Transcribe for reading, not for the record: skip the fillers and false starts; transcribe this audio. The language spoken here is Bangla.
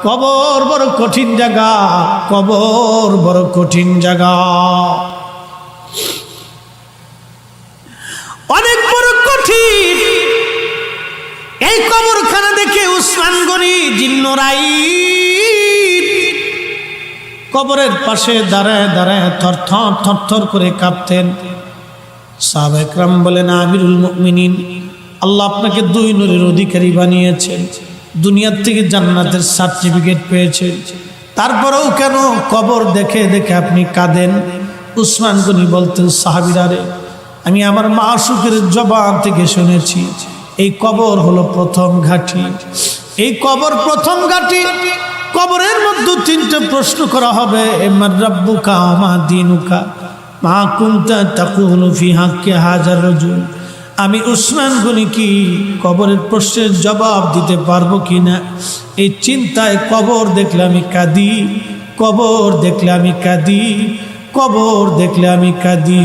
কবর বড় কঠিন জায়গা, কবর বড় কঠিন জায়গা, অনেক বড় কঠিন। এই কবরখানা দেখে উসমান গনি জিন্নরাইন কবরের পাশে দাঁড়ায় দাঁড়ায় থরথর থরথর করে কাঁপতেন। সাহাবা একরাম বলেন, আমিরুল মুমিনিন, আল্লাহ আপনাকে দুই নূরের অধিকারী বানিয়েছেন, দুনিয়ার থেকে জান্নাতের সার্টিফিকেট পেয়েছেন, তারপরেও কেন কবর দেখে দেখে আপনি কাঁদেন? উসমান গনি বলতেন, সাহাবীরা রে, আমি আমার মাশূকের জবান থেকে শুনেছি এই কবর হলো প্রথম ঘাঁটি, এই কবর প্রথম ঘাঁটি। কবরের মধ্যে তিনটে প্রশ্ন করা হবে, মান রাব্বুকা মা দীনুকা মা কুনতা তাকুলু ফি হাক্কি হাযার রাজুল। আমি উসমান গনি কি কবরের প্রশ্নের জবাব দিতে পারবো কিনা, এই চিন্তায় কবর দেখলে আমি কাঁদি, কবর দেখলে আমি কাঁদি, কবর দেখলে আমি কাঁদি।